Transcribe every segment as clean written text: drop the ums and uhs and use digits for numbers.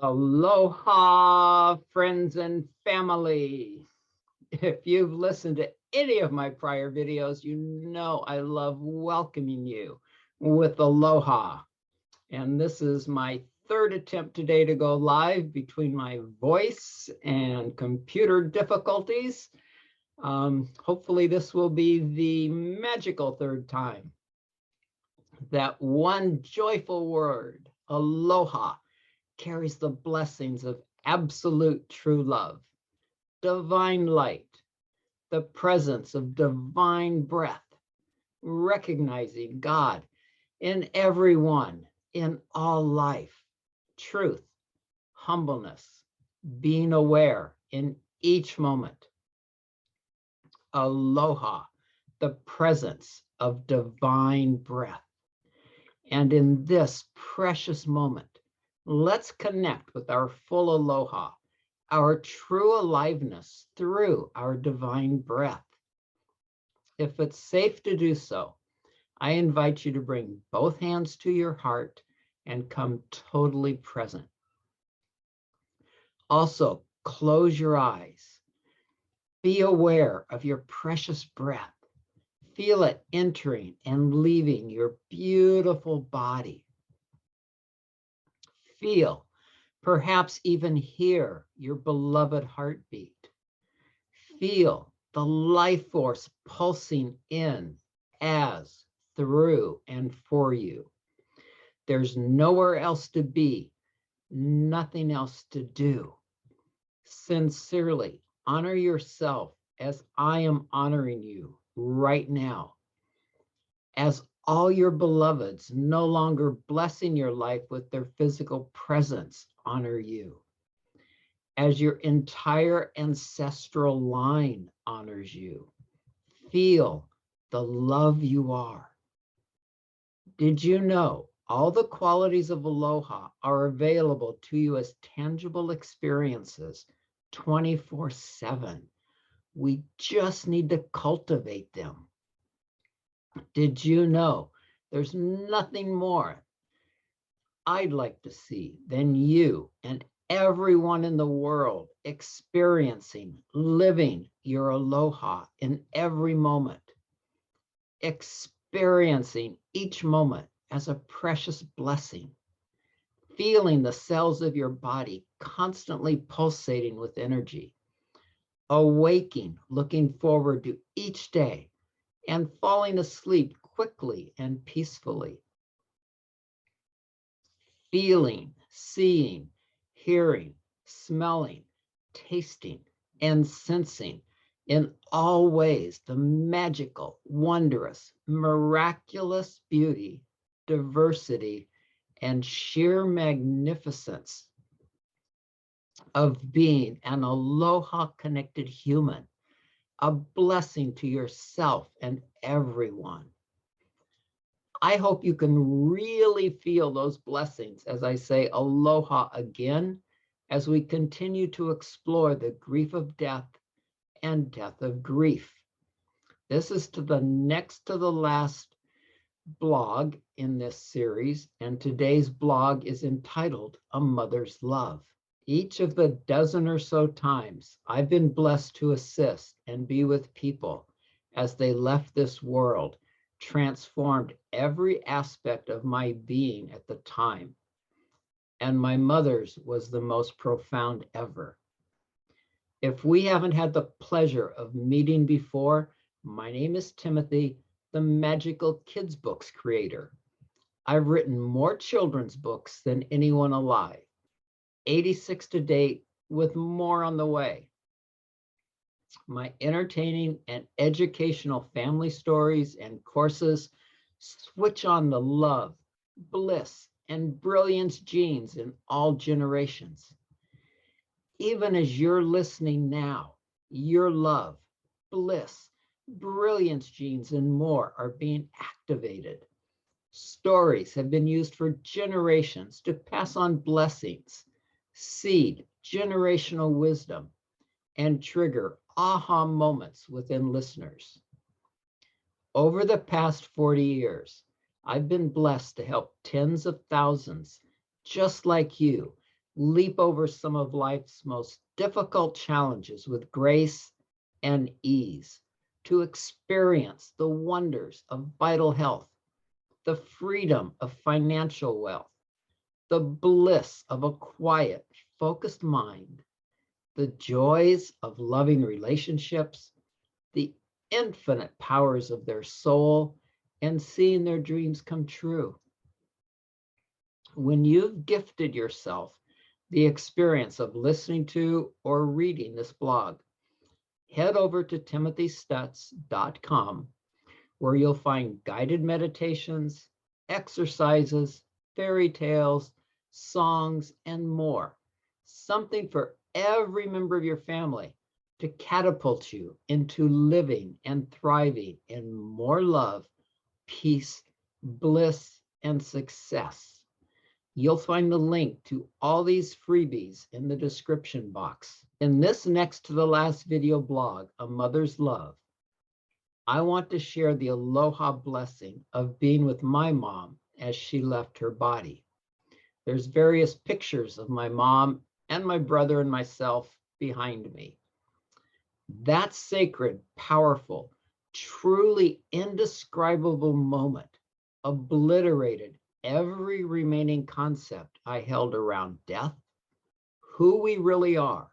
Aloha, friends and family. If you've listened to any of my prior videos, you know I love welcoming you with aloha. And this is my third attempt today to go live between my voice and computer difficulties. Hopefully this will be the magical third time. That one joyful word, aloha, carries the blessings of absolute true love, divine light, the presence of divine breath, recognizing God in everyone, in all life, truth, humbleness, being aware in each moment. Aloha, the presence of divine breath. And in this precious moment, let's connect with our full aloha, our true aliveness through our divine breath. If it's safe to do so, I invite you to bring both hands to your heart and come totally present. Also, close your eyes. Be aware of your precious breath. Feel it entering and leaving your beautiful body. Feel, perhaps even hear your beloved heartbeat. Feel the life force pulsing in, as, through, and for you. There's nowhere else to be, nothing else to do. Sincerely honor yourself as I am honoring you right now. As all your beloveds no longer blessing your life with their physical presence honor you. As your entire ancestral line honors you. Feel the love you are. Did you know all the qualities of aloha are available to you as tangible experiences 24/7? We just need to cultivate them. Did you know there's nothing more I'd like to see than you and everyone in the world experiencing, living your aloha in every moment, experiencing each moment as a precious blessing, feeling the cells of your body constantly pulsating with energy, awaking, looking forward to each day, and falling asleep quickly and peacefully. Feeling, seeing, hearing, smelling, tasting, and sensing in all ways the magical, wondrous, miraculous beauty, diversity, and sheer magnificence of being an aloha-connected human, a blessing to yourself and everyone. I hope you can really feel those blessings as I say aloha again, as we continue to explore the grief of death and death of grief. This is to the next to the last blog in this series, and today's blog is entitled A Mother's Love. Each of the dozen or so times I've been blessed to assist and be with people as they left this world transformed every aspect of my being at the time. And my mother's was the most profound ever. If we haven't had the pleasure of meeting before, my name is Timothy, the Magical Kids Books creator. I've written more children's books than anyone alive, 86 to date, with more on the way. My entertaining and educational family stories and courses switch on the love, bliss, and brilliance genes in all generations. Even as you're listening now, your love, bliss, brilliance genes, and more are being activated. Stories have been used for generations to pass on blessings, seed generational wisdom, and trigger aha moments within listeners. Over the past 40 years, I've been blessed to help tens of thousands just like you leap over some of life's most difficult challenges with grace and ease, to experience the wonders of vital health, the freedom of financial wealth, the bliss of a quiet, focused mind, the joys of loving relationships, the infinite powers of their soul, and seeing their dreams come true. When you've gifted yourself the experience of listening to or reading this blog, head over to timothystutz.com, where you'll find guided meditations, exercises, fairy tales, songs, and more. Something for every member of your family to catapult you into living and thriving in more love, peace, bliss, and success. You'll find the link to all these freebies in the description box. In this next to the last video blog, A Mother's Love, I want to share the aloha blessing of being with my mom as she left her body. There's various pictures of my mom and my brother and myself behind me. That sacred, powerful, truly indescribable moment obliterated every remaining concept I held around death, who we really are,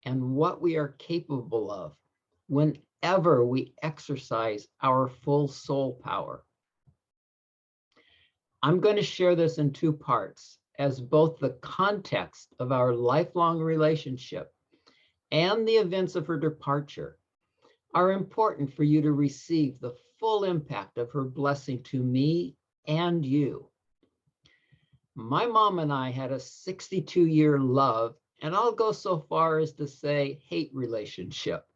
and what we are capable of whenever we exercise our full soul power. I'm going to share this in two parts, as both the context of our lifelong relationship and the events of her departure are important for you to receive the full impact of her blessing to me and you. My mom and I had a 62-year love, and I'll go so far as to say hate relationship.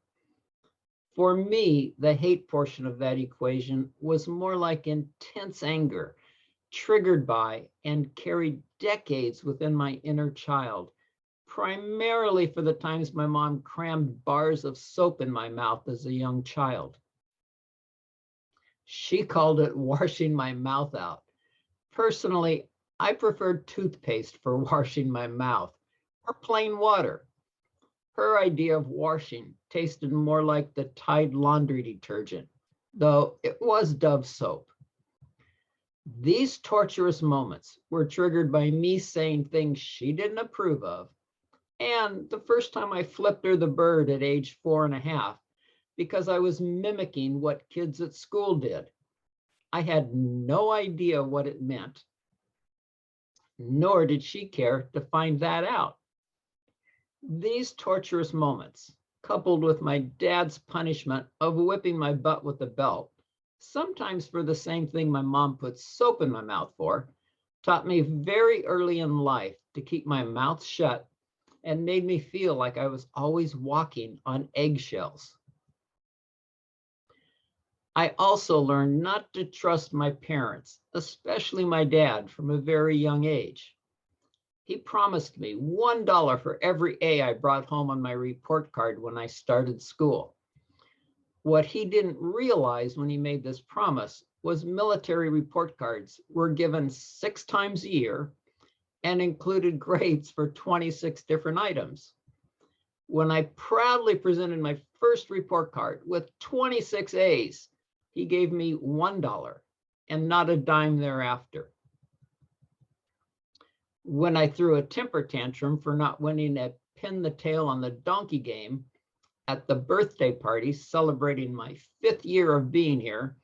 For me, the hate portion of that equation was more like intense anger, triggered by and carried decades within my inner child, primarily for the times my mom crammed bars of soap in my mouth as a young child. She called it washing my mouth out. Personally, I preferred toothpaste for washing my mouth, or plain water. Her idea of washing tasted more like the Tide laundry detergent, though it was Dove soap. These torturous moments were triggered by me saying things she didn't approve of, and the first time I flipped her the bird at age 4.5, because I was mimicking what kids at school did. I had no idea what it meant, nor did she care to find that out. These torturous moments, coupled with my dad's punishment of whipping my butt with a belt, sometimes for the same thing my mom put soap in my mouth for, taught me very early in life to keep my mouth shut and made me feel like I was always walking on eggshells. I also learned not to trust my parents, especially my dad, from a very young age. He promised me $1 for every A I brought home on my report card when I started school. What he didn't realize when he made this promise was military report cards were given 6 times a year and included grades for 26 different items. When I proudly presented my first report card with 26 A's, he gave me $1 and not a dime thereafter. When I threw a temper tantrum for not winning a pin the tail on the donkey game at the birthday party celebrating my 5th year of being here,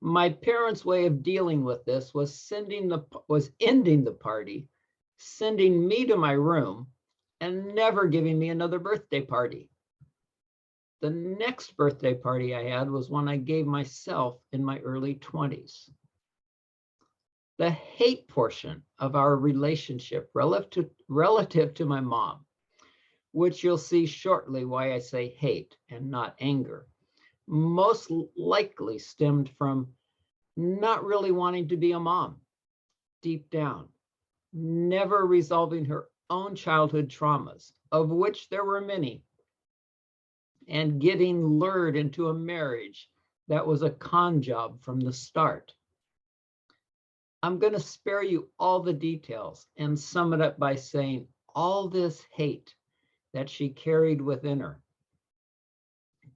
my parents' way of dealing with this was ending the party, sending me to my room, and never giving me another birthday party. The next birthday party I had was one I gave myself in my early 20s. The hate portion of our relationship relative to my mom, which you'll see shortly why I say hate and not anger, most likely stemmed from not really wanting to be a mom deep down, never resolving her own childhood traumas, of which there were many, and getting lured into a marriage that was a con job from the start. I'm going to spare you all the details and sum it up by saying all this hate that she carried within her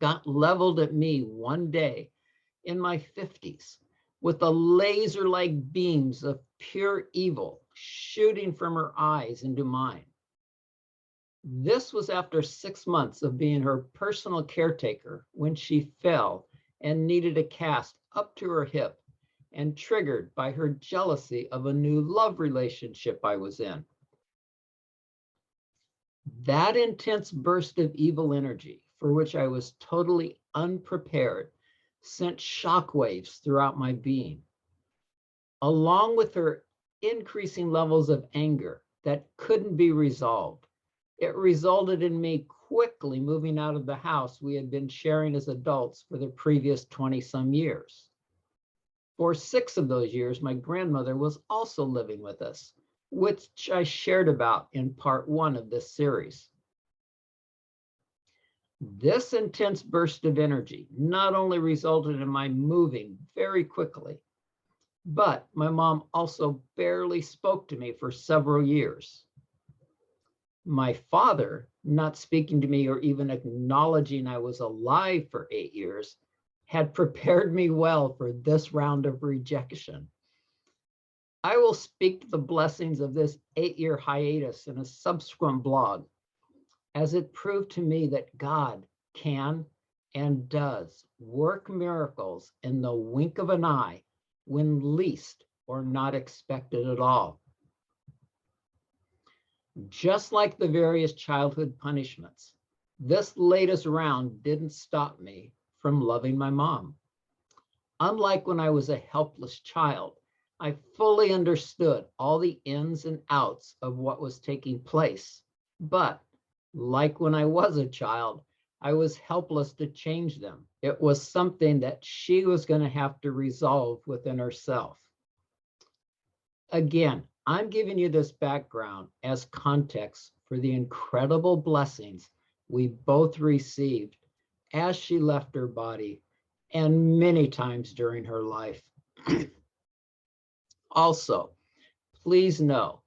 got leveled at me one day in my 50s with the laser-like beams of pure evil shooting from her eyes into mine. This was after 6 months of being her personal caretaker when she fell and needed a cast up to her hip, and triggered by her jealousy of a new love relationship I was in. That intense burst of evil energy, for which I was totally unprepared, sent shockwaves throughout my being. Along with her increasing levels of anger that couldn't be resolved, it resulted in me quickly moving out of the house we had been sharing as adults for the previous 20-some years. For 6 of those years, my grandmother was also living with us, which I shared about in part 1 of this series. This intense burst of energy not only resulted in my moving very quickly, but my mom also barely spoke to me for several years. My father, not speaking to me or even acknowledging I was alive for 8 years, had prepared me well for this round of rejection. I will speak to the blessings of this 8-year hiatus in a subsequent blog, as it proved to me that God can and does work miracles in the wink of an eye when least or not expected at all. Just like the various childhood punishments, this latest round didn't stop me from loving my mom. Unlike when I was a helpless child, I fully understood all the ins and outs of what was taking place. But like when I was a child, I was helpless to change them. It was something that she was going to have to resolve within herself. Again, I'm giving you this background as context for the incredible blessings we both received as she left her body and many times during her life. Also, please know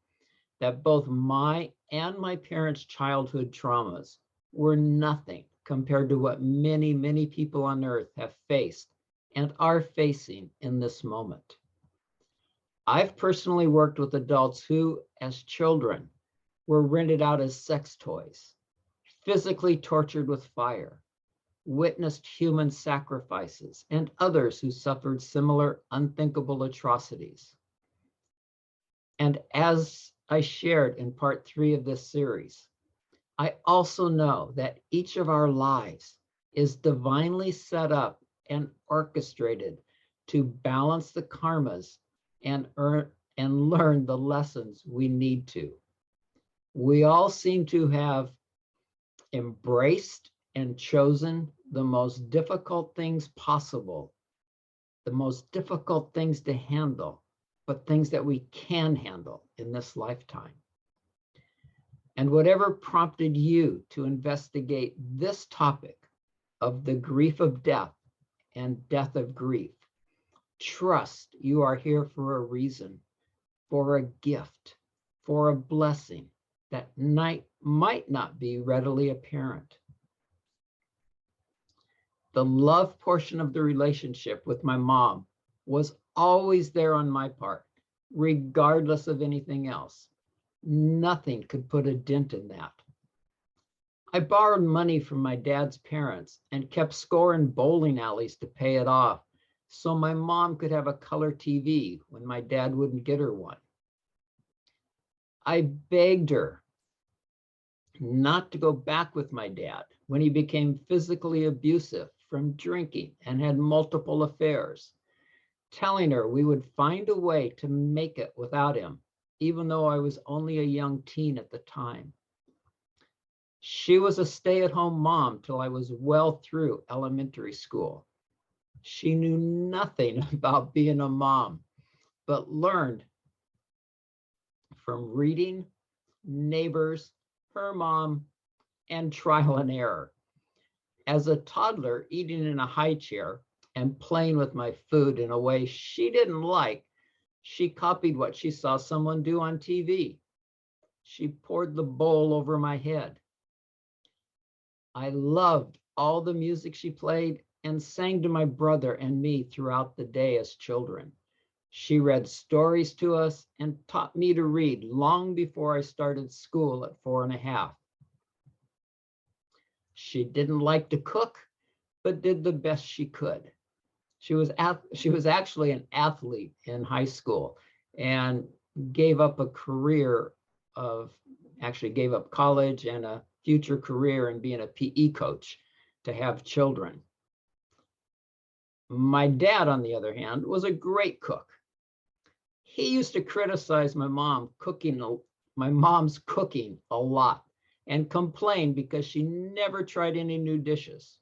that both my and my parents' childhood traumas were nothing compared to what many, many people on earth have faced and are facing in this moment. I've personally worked with adults who, as children, were rented out as sex toys, physically tortured with fire, witnessed human sacrifices, and others who suffered similar unthinkable atrocities. And as I shared in part 3 of this series, I also know that each of our lives is divinely set up and orchestrated to balance the karmas and learn the lessons we need to. We all seem to have embraced and chosen the most difficult things possible, the most difficult things to handle, but things that we can handle in this lifetime. And whatever prompted you to investigate this topic of the grief of death and death of grief, trust you are here for a reason, for a gift, for a blessing that might not be readily apparent. The love portion of the relationship with my mom was always there on my part, regardless of anything else. Nothing could put a dent in that. I borrowed money from my dad's parents and kept score in bowling alleys to pay it off, so my mom could have a color TV when my dad wouldn't get her one. I begged her not to go back with my dad when he became physically abusive from drinking and had multiple affairs, telling her we would find a way to make it without him, even though I was only a young teen at the time. She was a stay-at-home mom till I was well through elementary school. She knew nothing about being a mom, but learned from reading, neighbors, her mom, and trial and error. As a toddler, eating in a high chair and playing with my food in a way she didn't like, she copied what she saw someone do on TV. She poured the bowl over my head. I loved all the music she played and sang to my brother and me throughout the day as children. She read stories to us and taught me to read long before I started school at 4.5. She didn't like to cook, but did the best she could. She was actually an athlete in high school and gave up a career gave up college and a future career in being a PE coach to have children. My dad, on the other hand, was a great cook. He used to criticize my mom's cooking a lot and complain because she never tried any new dishes.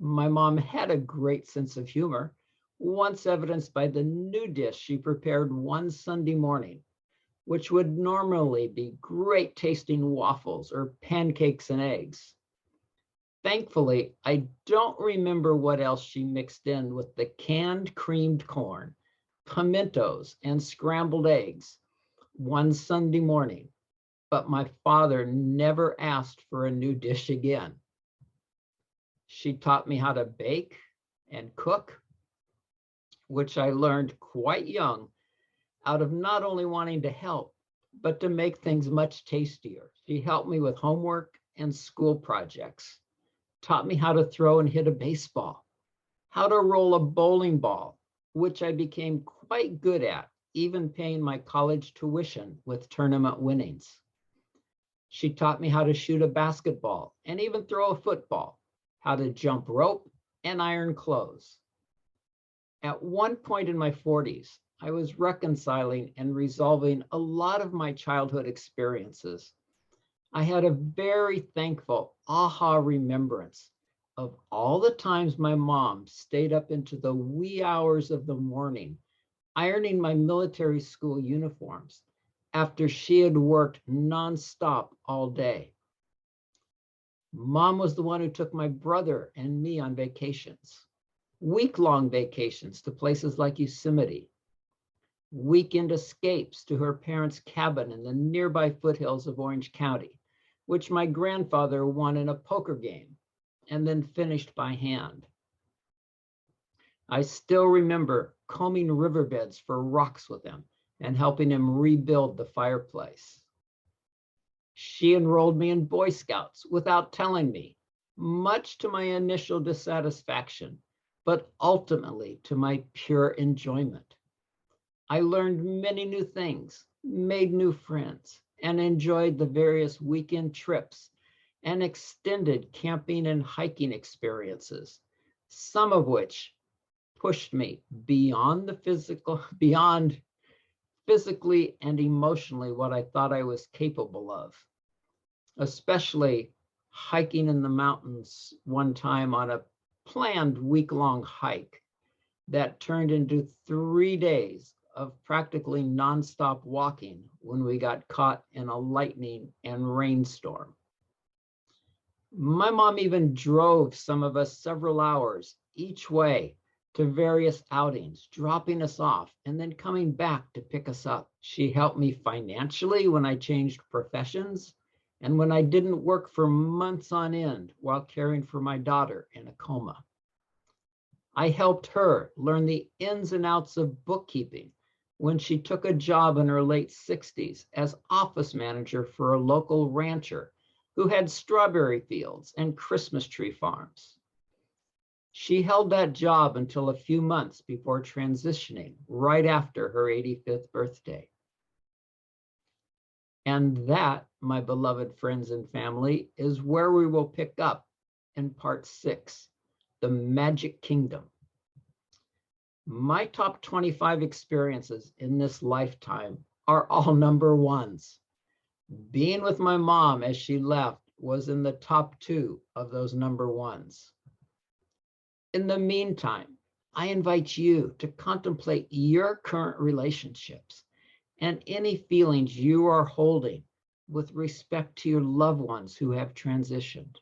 My mom had a great sense of humor, once evidenced by the new dish she prepared one Sunday morning, which would normally be great tasting waffles or pancakes and eggs. Thankfully, I don't remember what else she mixed in with the canned creamed corn, pimentos, and scrambled eggs one Sunday morning, but my father never asked for a new dish again. She taught me how to bake and cook, which I learned quite young out of not only wanting to help, but to make things much tastier. She helped me with homework and school projects, taught me how to throw and hit a baseball, how to roll a bowling ball, which I became quite good at, even paying my college tuition with tournament winnings. She taught me how to shoot a basketball and even throw a football, how to jump rope and iron clothes. At one point in my 40s, I was reconciling and resolving a lot of my childhood experiences. I had a very thankful aha remembrance of all the times my mom stayed up into the wee hours of the morning, ironing my military school uniforms after she had worked nonstop all day. Mom was the one who took my brother and me on vacations, week-long vacations to places like Yosemite, weekend escapes to her parents' cabin in the nearby foothills of Orange County, which my grandfather won in a poker game and then finished by hand. I still remember combing riverbeds for rocks with him and helping him rebuild the fireplace. She enrolled me in Boy Scouts without telling me, much to my initial dissatisfaction, but ultimately to my pure enjoyment. I learned many new things, made new friends, and enjoyed the various weekend trips and extended camping and hiking experiences, some of which pushed me beyond physically and emotionally what I thought I was capable of, especially hiking in the mountains one time on a planned week-long hike that turned into 3 days of practically nonstop walking when we got caught in a lightning and rainstorm. My mom even drove some of us several hours each way to various outings, dropping us off and then coming back to pick us up. She helped me financially when I changed professions and when I didn't work for months on end while caring for my daughter in a coma. I helped her learn the ins and outs of bookkeeping when she took a job in her late 60s as office manager for a local rancher who had strawberry fields and Christmas tree farms. She held that job until a few months before transitioning right after her 85th birthday. And that, my beloved friends and family, is where we will pick up in part 6, the Magic Kingdom. My top 25 experiences in this lifetime are all number ones. Being with my mom as she left was in the top 2 of those number ones. In the meantime, I invite you to contemplate your current relationships and any feelings you are holding with respect to your loved ones who have transitioned.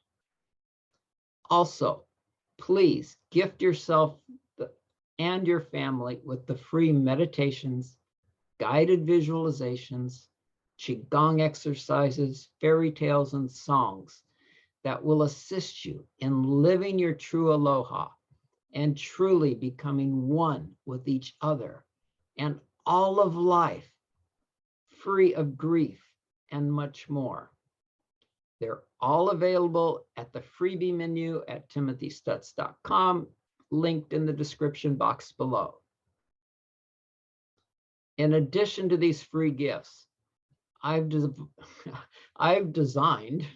Also, please gift yourself and your family with the free meditations, guided visualizations, Qigong exercises, fairy tales, and songs that will assist you in living your true aloha and truly becoming one with each other and all of life, free of grief and much more. They're all available at the freebie menu at timothystutz.com, linked in the description box below. In addition to these free gifts, I've designed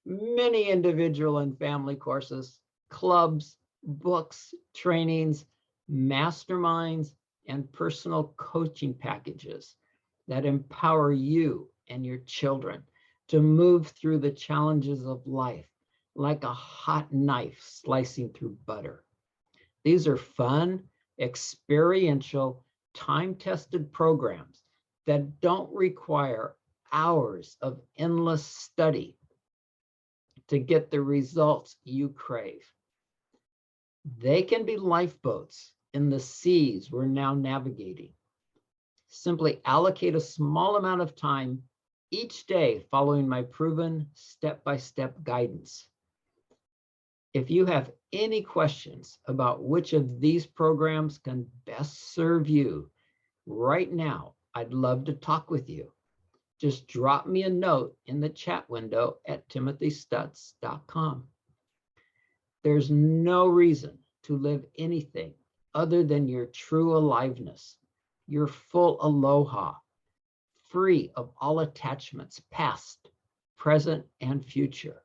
many individual and family courses, clubs, books, trainings, masterminds, and personal coaching packages that empower you and your children to move through the challenges of life like a hot knife slicing through butter. These are fun, experiential, time-tested programs that don't require hours of endless study to get the results you crave. They can be lifeboats in the seas we're now navigating. Simply allocate a small amount of time each day following my proven step-by-step guidance. If you have any questions about which of these programs can best serve you right now, I'd love to talk with you. Just drop me a note in the chat window at timothystutz.com. There's no reason to live anything other than your true aliveness, your full aloha, free of all attachments, past, present, and future.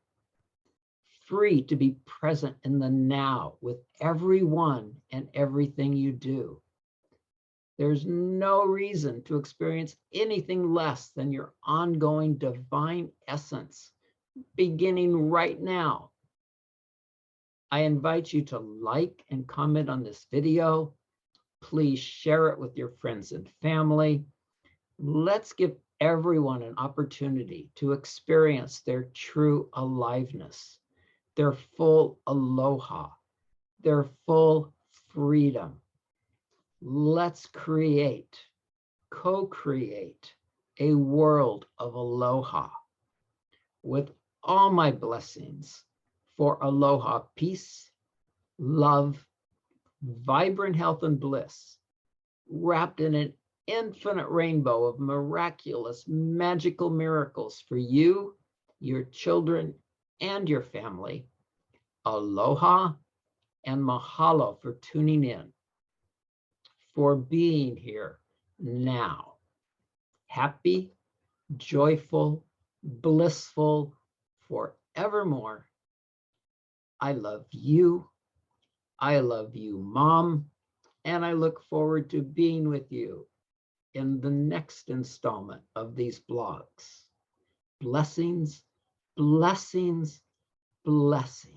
Free to be present in the now with everyone and everything you do. There's no reason to experience anything less than your ongoing divine essence, beginning right now. I invite you to like and comment on this video. Please share it with your friends and family. Let's give everyone an opportunity to experience their true aliveness, their full aloha, their full freedom. Let's create, co-create a world of aloha with all my blessings for aloha peace, love, vibrant health and bliss, wrapped in an infinite rainbow of miraculous, magical miracles for you, your children, and your family. Aloha and mahalo for tuning in, for being here now. Happy, joyful, blissful, forevermore. I love you. I love you, Mom. And I look forward to being with you in the next installment of these blogs. Blessings, blessings, blessings.